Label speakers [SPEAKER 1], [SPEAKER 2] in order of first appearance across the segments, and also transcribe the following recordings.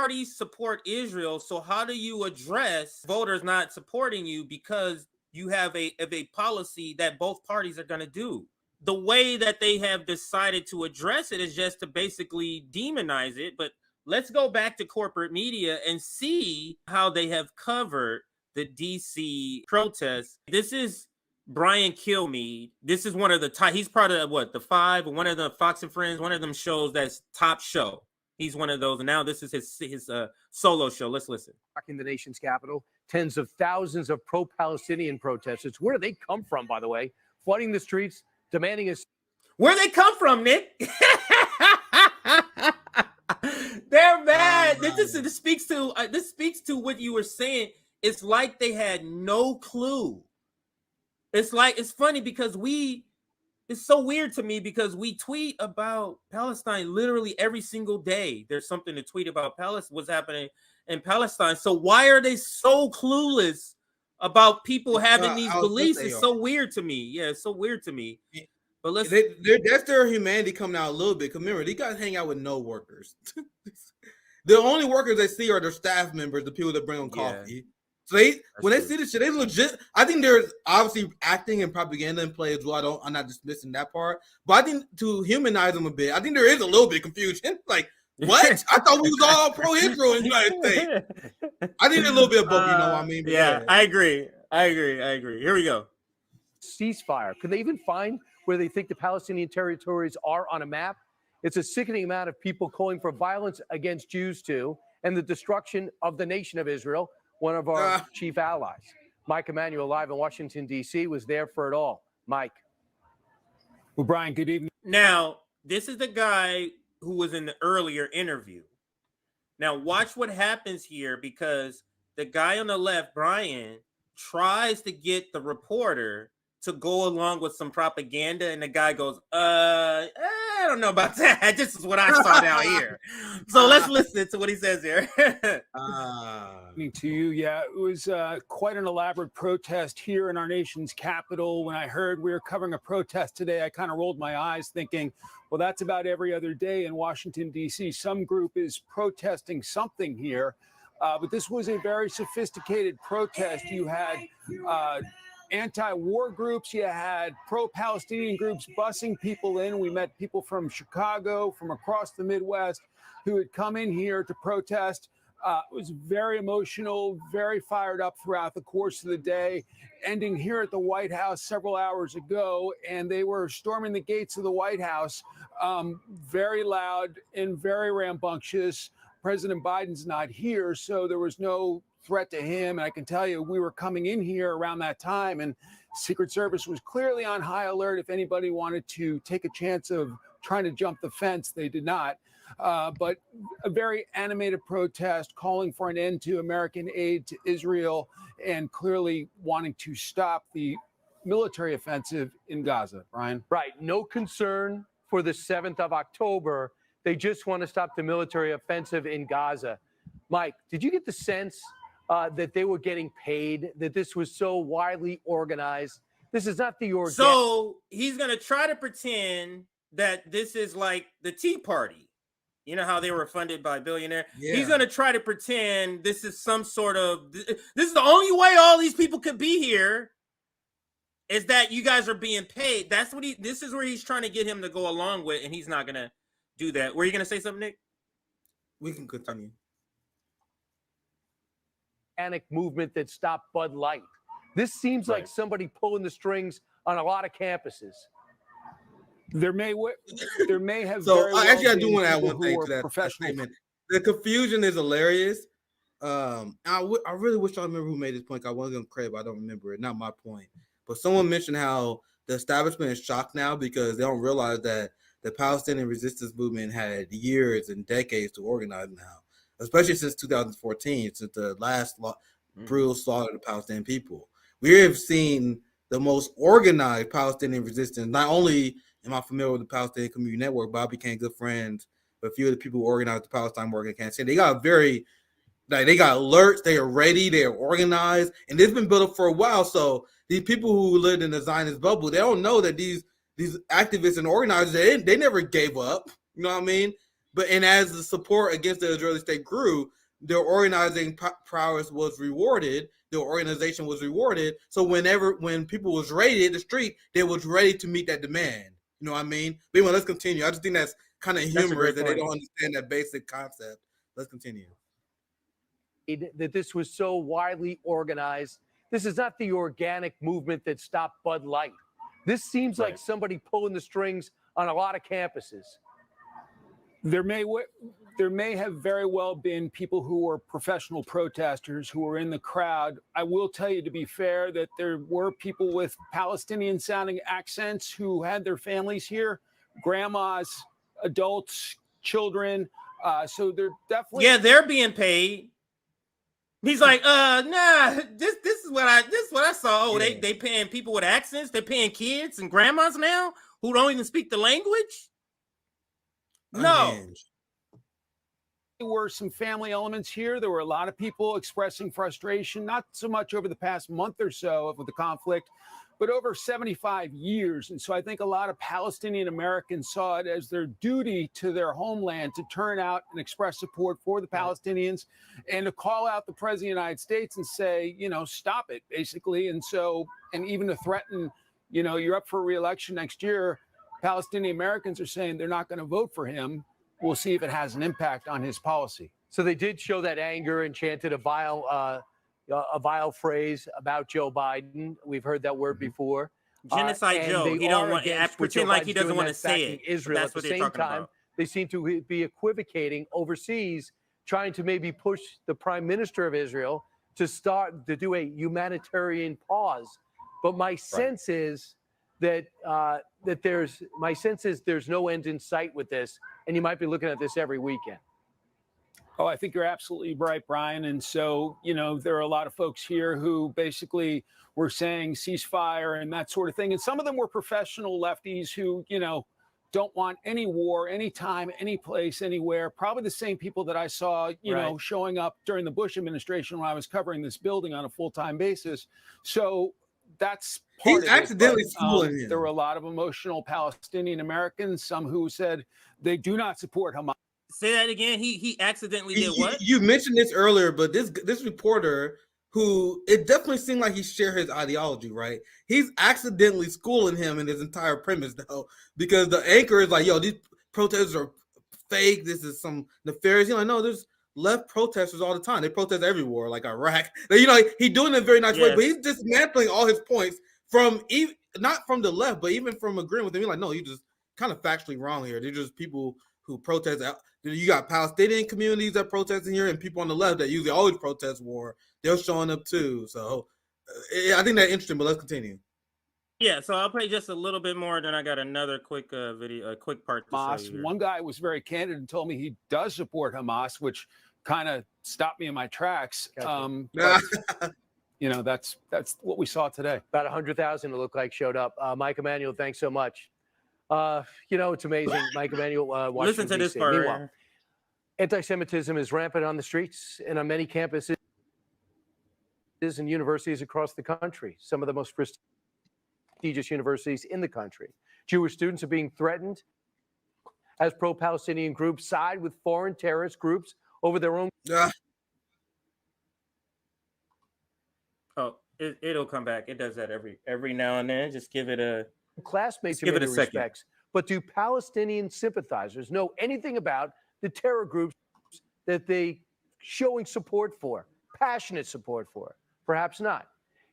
[SPEAKER 1] parties support Israel. So how do you address voters not supporting you because you have a policy that both parties are going to do? The way that they have decided to address it is just to basically demonize it. But let's go back to corporate media and see how they have covered the DC protests. This is Brian Kilmeade. This is one of the he's part of what, the Five, one of the Fox and Friends, one of them shows that's top show. He's one of those, and now this is his solo show. Let's listen.
[SPEAKER 2] In the nation's capital, tens of thousands of pro-Palestinian protesters. Where do they come from, by the way? Flooding the streets, demanding a...
[SPEAKER 1] Where they come from, Nick? They're mad. This speaks to what you were saying. It's like they had no clue. It's funny because it's so weird to me because we tweet about Palestine literally every single day. There's something to tweet about what's happening in Palestine. So why are they so clueless about people having these beliefs? It's so weird to me. Yeah, it's so weird to me. But
[SPEAKER 3] that's their humanity coming out a little bit. Because remember, these guys hang out with no workers. The only workers they see are their staff members, the people that bring them coffee. So they see this shit, they legit. I think there's obviously acting and propaganda in play as well. I'm not dismissing that part, but I think to humanize them a bit, I think there is a little bit of confusion. Like, what? I thought we was all pro-Israel in the United States. I think there's a little bit of both. You know what I mean? But
[SPEAKER 1] yeah, I agree. Here we go.
[SPEAKER 2] Ceasefire. Could they even find where they think the Palestinian territories are on a map? It's a sickening amount of people calling for violence against Jews too, and the destruction of the nation of Israel. One of our chief allies, Mike Emanuel, live in Washington, D.C., was there for it all. Mike.
[SPEAKER 4] Well, Brian, good evening.
[SPEAKER 1] Now, this is the guy who was in the earlier interview. Now, watch what happens here because the guy on the left, Brian, tries to get the reporter to go along with some propaganda, and the guy goes, I don't know about that. This is what I saw down here. So let's listen to what he says here.
[SPEAKER 4] To you, yeah, it was quite an elaborate protest here in our nation's capital. When I heard we were covering a protest today, I kind of rolled my eyes thinking, well, that's about every other day in Washington, D.C. Some group is protesting something here. But this was a very sophisticated protest. You had anti-war groups, you had pro-Palestinian groups busing people in. We met people from Chicago, from across the Midwest, who had come in here to protest. It was very emotional, very fired up throughout the course of the day, ending here at the White House several hours ago, and they were storming the gates of the White House, very loud and very rambunctious. President Biden's not here, so there was no threat to him. And I can tell you, we were coming in here around that time, and Secret Service was clearly on high alert. If anybody wanted to take a chance of trying to jump the fence, they did not. But a very animated protest calling for an end to American aid to Israel and clearly wanting to stop the military offensive in Gaza. Brian?
[SPEAKER 2] Right. No concern for the 7th of October. They just want to stop the military offensive in Gaza. Mike, did you get the sense that they were getting paid, that this was so widely organized? This is not the organic.
[SPEAKER 1] So he's going to try to pretend that this is like the Tea Party. You know how they were funded by billionaires? Yeah. He's going to try to pretend this is some sort of, this is the only way all these people could be here is that you guys are being paid. That's what this is where he's trying to get him to go along with, and he's not going to do that. Were you going to say something, Nick?
[SPEAKER 3] We can continue.
[SPEAKER 2] Movement that stopped Bud Light. This seems like somebody pulling the strings on a lot of campuses.
[SPEAKER 4] There may have.
[SPEAKER 3] So actually, I do want to add one thing to that statement. The confusion is hilarious. I really wish I remember who made this point. I wasn't going to credit, but I don't remember it. Not my point. But someone mentioned how the establishment is shocked now because they don't realize that the Palestinian resistance movement had years and decades to organize now, especially since 2014, since the last brutal slaughter of the Palestinian people. We have seen the most organized Palestinian resistance. Not only am I familiar with the Palestinian Community Network, but I became good friends with a few of the people who organized the Palestine work in Kansas City. They got they got alerts, they are ready, they are organized, and it's been built up for a while. So these people who lived in the Zionist bubble, they don't know that these activists and organizers, they never gave up. You know what I mean? and as the support against the Israeli state grew, their organizing prowess was rewarded. Their organization was rewarded. So when people was ready in the street, they was ready to meet that demand. You know what I mean? But anyway, let's continue. I just think that's kind of humorous that they don't understand that basic concept. Let's continue.
[SPEAKER 2] That this was so widely organized. This is not the organic movement that stopped Bud Light. This seems like somebody pulling the strings on a lot of campuses.
[SPEAKER 4] There may have very well been people who were professional protesters who were in the crowd. I will tell you, to be fair, that there were people with Palestinian-sounding accents who had their families here, grandmas, adults, children. So they're definitely
[SPEAKER 1] they're being paid. He's like, nah, this is what I saw. Oh, they paying people with accents. They're paying kids and grandmas now who don't even speak the language. No.
[SPEAKER 4] There were some family elements here. There were a lot of people expressing frustration, not so much over the past month or so of the conflict, but over 75 years. And so I think a lot of Palestinian Americans saw it as their duty to their homeland to turn out and express support for the Palestinians and to call out the president of the United States and say, stop it, basically. And so, and even to threaten, you're up for re-election next year. Palestinian Americans are saying they're not going to vote for him. We'll see if it has an impact on his policy.
[SPEAKER 2] So they did show that anger and chanted a vile phrase about Joe Biden. We've heard that word before.
[SPEAKER 1] Genocide Joe. He don't want to pretend like he doesn't want to say it.
[SPEAKER 2] Israel.
[SPEAKER 1] That's what they're talking about.
[SPEAKER 2] They seem to be equivocating overseas, trying to maybe push the prime minister of Israel to do a humanitarian pause. But my sense is that there's no end in sight with this, and you might be looking at this every weekend.
[SPEAKER 4] Oh, I think you're absolutely right, Brian. And so, there are a lot of folks here who basically were saying ceasefire and that sort of thing. And some of them were professional lefties who, don't want any war, anytime, any place, anywhere. Probably the same people that I saw, showing up during the Bush administration when I was covering this building on a full-time basis. So that's part
[SPEAKER 3] He's
[SPEAKER 4] of
[SPEAKER 3] accidentally
[SPEAKER 4] it.
[SPEAKER 3] schooling him.
[SPEAKER 4] There were a lot of emotional Palestinian Americans, some who said they do not support Hamas.
[SPEAKER 1] Say that again. He accidentally did what?
[SPEAKER 3] You mentioned this earlier, but this reporter, who it definitely seemed like he shared his ideology, right? He's accidentally schooling him in his entire premise, though, because the anchor is like, yo, these protesters are fake. This is some nefarious. No, there's left protesters all the time. They protest every war, like Iraq. He's doing it in a very nice way, but he's dismantling all his points not from the left, but even from agreeing with him. He's like, no, you just kind of factually wrong here. They're just people who protest. You got Palestinian communities that protest in here, and people on the left that usually always protest war. They're showing up too. So I think that's interesting. But let's continue.
[SPEAKER 1] Yeah, so I'll play just a little bit more. Then I got another quick video, a quick part.
[SPEAKER 4] Hamas. One guy was very candid and told me he does support Hamas, which kind of stopped me in my tracks. But, that's what we saw today.
[SPEAKER 2] About 100,000 it looked like showed up. Mike Emanuel, thanks so much. It's amazing. Mike Emanuel, Washington,
[SPEAKER 1] listen to this part.
[SPEAKER 2] Meanwhile, anti-Semitism is rampant on the streets and on many campuses and universities across the country, some of the most prestigious universities in the country. Jewish students are being threatened as pro-Palestinian groups side with foreign terrorist groups over their own.
[SPEAKER 1] Oh, it'll come back. It does that every now and then. Just give it a
[SPEAKER 2] classmates in many respects. But do Palestinian sympathizers know anything about the terror groups that they showing support for, passionate support for? Perhaps not.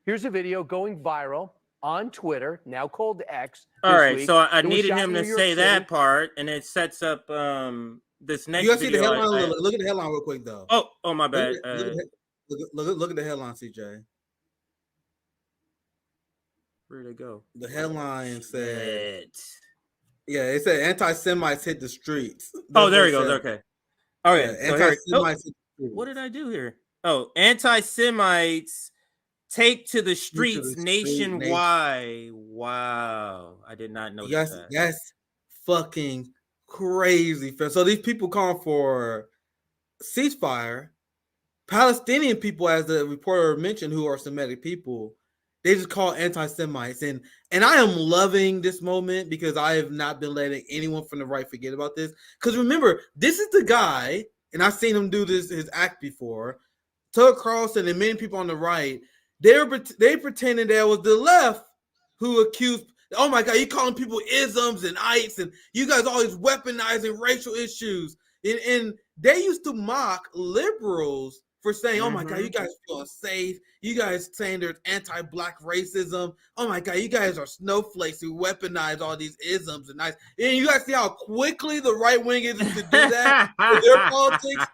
[SPEAKER 2] Here's a video going viral on Twitter, now called X.
[SPEAKER 1] All right, so I needed him to say that part, and it sets up this next.
[SPEAKER 3] You gotta see the headline. Look at the headline real quick, though.
[SPEAKER 1] Oh, my bad.
[SPEAKER 3] Look at the headline, CJ.
[SPEAKER 1] Where'd it go?
[SPEAKER 3] The headline said, it said anti-Semites hit the streets.
[SPEAKER 1] There he goes. Okay. All right.
[SPEAKER 3] Anti-Semites hit the streets.
[SPEAKER 1] What did I do here? Oh, anti-Semites take to the streets nationwide. Wow. I did not know that.
[SPEAKER 3] That's fucking crazy. So these people calling for ceasefire. Palestinian people, as the reporter mentioned, who are Semitic people, They just call anti-Semites, and I am loving this moment because I have not been letting anyone from the right forget about this. Because remember, this is the guy, and I've seen him do his act before. Tucker Carlson and many people on the right, they pretended that it was the left who accused. Oh my God, you calling people isms and ites, and you guys always weaponizing racial issues, and they used to mock liberals for saying, oh my God, you guys feel unsafe. You guys saying there's anti-black racism. Oh my God, you guys are snowflakes who weaponize all these isms and nice. And you guys see how quickly the right wing is to do that with their politics.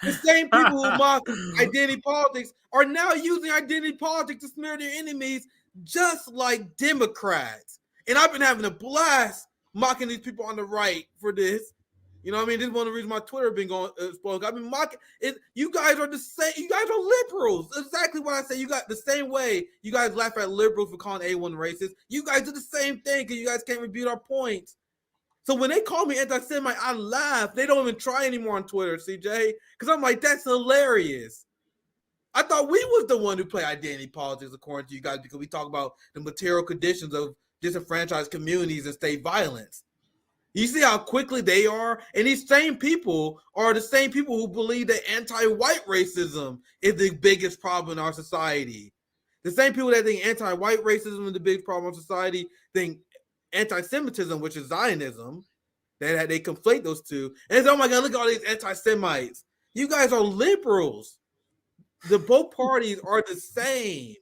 [SPEAKER 3] The same people who mock identity politics are now using identity politics to smear their enemies, just like Democrats. And I've been having a blast mocking these people on the right for this. You know what I mean? This is one of the reasons my Twitter been going spoiled. I've been mocking it. You guys are the same. You guys are liberals. Exactly what I say. You got the same way. You guys laugh at liberals for calling A1 racist. You guys do the same thing because you guys can't refute our points. So when they call me anti-Semite, I laugh. They don't even try anymore on Twitter, CJ, because I'm like, that's hilarious. I thought we was the one who play identity politics according to you guys because we talk about the material conditions of disenfranchised communities and state violence. You see how quickly they are? And these same people are the same people who believe that anti-white racism is the biggest problem in our society. The same people that think anti-white racism is the biggest problem in society think anti-Semitism, which is Zionism, that they conflate those two. And it's, oh my God, look at all these anti-Semites. You guys are liberals. The both parties are the same.